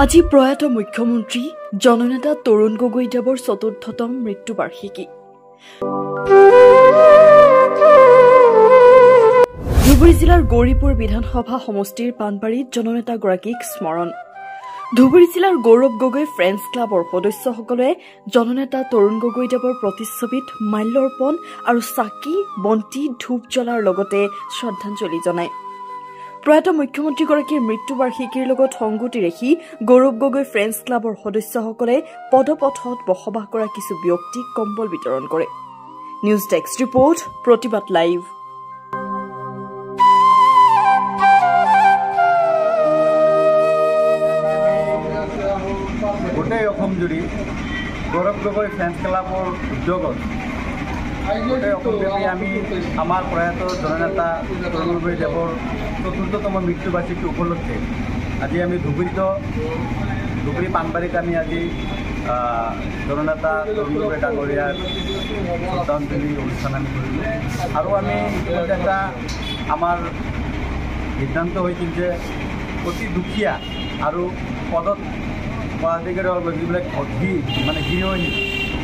আজি প্ৰয়াত মুখ্যমন্ত্ৰী জননেতা তৰুণ গগৈদেৱৰ চতুৰ্থতম মৃত্যুবাৰ্ষিকী। ধুবুৰী জিলাৰ গৌৰীপুৰ বিধানসভা সমষ্টিৰ পানবাৰীত জননেতাগৰাকীক স্মৰণ। ধুবুৰী জিলাৰ গৌৰৱ গগৈ ফ্ৰেণ্ডছ ক্লাবৰ সদস্যসকলে জননেতা তৰুণ গগৈদেৱৰ প্ৰতিচ্ছবিত মাল্য অৰ্পণ আৰু চাকি বন্তি ধূপ জ্বলাৰ লগতে শ্ৰদ্ধাঞ্জলি জনায়। প্ৰয়াত মুখ্যমন্ত্ৰীগৰাকীৰ মৃত্যুবাৰ্ষিকীৰ লগত সংগতি ৰাখি গৌৰৱ গগৈ ফ্ৰেণ্ডছ ক্লাবৰ সদস্যসকলে পদপথত বসবাস কৰা কিছু ব্যক্তিক কম্বল বিতৰণ কৰে। নিউজ ডেস্ক ৰিপৰ্ট, প্ৰতিবাদ লাইভ। গোটেই অসম জুৰি গৌৰৱ গগৈ ফ্ৰেণ্ডছ ক্লাবৰ উদ্যোগত গোটেই অসমব্যাপী আমি আমাৰ প্ৰয়াত জননেতা তৰুণ গগৈদেৱৰ চতুৰ্থতম মৃত্যুবাৰ্ষিকী উপলক্ষে আজি আমি ধুবুৰী পানবাৰীত আমি আজি জননেতা তৰুণ গগৈ ডাঙৰীয়াৰ শ্ৰদ্ধাঞ্জলি অনুষ্ঠান আমি কৰিলোঁ। আৰু আমি ইতিমধ্যে এটা আমাৰ সিদ্ধান্ত হৈছিল যে অতি দুখীয়া আৰু পদত পদাধিকাৰীসকলক যিবিলাক গৃহহীন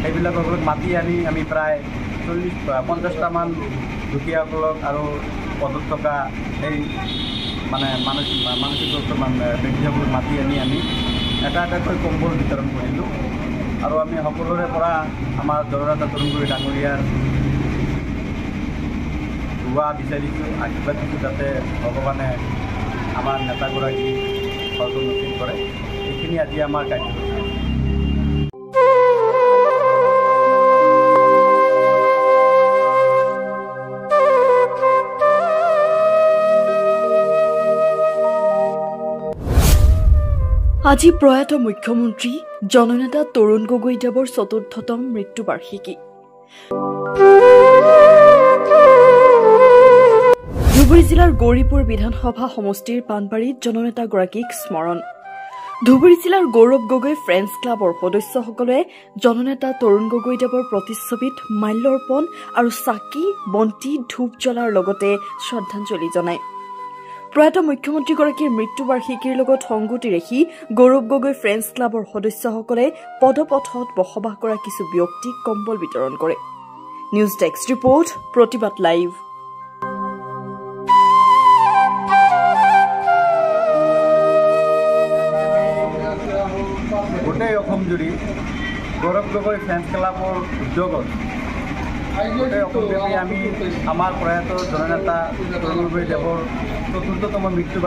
সেইবিলাকক মাতি আনি আমি প্ৰায় 40-50টামান দুখীয়াসকলক আৰু পদত থকা সেই মানসিক ব্যক্তিসকলক মাতি আনি আমি এটা এটাকৈ কম্বল বিতৰণ কৰিলোঁ। আৰু আমি সকলোৰে পৰা আমাৰ জননেতা তৰুণ গগৈ ডাঙৰীয়াৰ দোৱা বিচাৰিছোঁ, আশীৰ্বাদ দিছোঁ যাতে ভগৱানে আমাৰ নেতাগৰাকী সৰ্বনচিত কৰে। এইখিনি আজি আমাৰ কাৰ্যসূচী। আজি প্ৰয়াত মুখ্যমন্ত্ৰী জননেতা তৰুণ গগৈদেৱৰ চতুৰ্থতম মৃত্যুবাৰ্ষিকী। ধুবুৰী জিলাৰ গৌৰীপুৰ বিধানসভা সমষ্টিৰ পানবাৰীত জননেতাগৰাকীক স্মৰণ। ধুবুৰী জিলাৰ গৌৰৱ গগৈ ফ্ৰেণ্ডছ ক্লাবৰ সদস্যসকলে জননেতা তৰুণ গগৈদেৱৰ প্ৰতিচ্ছবিত মাল্য অৰ্পণ আৰু চাকি বন্তি ধূপ জ্বলাৰ লগতে শ্ৰদ্ধাঞ্জলি জনায়। প্ৰয়াত মুখ্যমন্ত্ৰীগৰাকীৰ মৃত্যুবাৰ্ষিকীৰ লগত সংগতি ৰাখি গৌৰৱ গগৈ ফ্ৰেণ্ডছ ক্লাবৰ সদস্যসকলে পদপথত বসবাস কৰা কিছু ব্যক্তিক কম্বল বিতৰণ কৰে। নিউজ ডেস্ক ৰিপৰ্ট, প্ৰতিবাদ লাইভ। গোটেই অসম জুৰি গৌৰৱ গগৈ ফ্ৰেণ্ডছ ক্লাবৰ উদ্যোগত গোটেই অসমব্যাপী আমি আমাৰ প্ৰয়াত জননেতা তৰুণ গগৈদেৱৰ চতুৰ্থতম মৃত্যু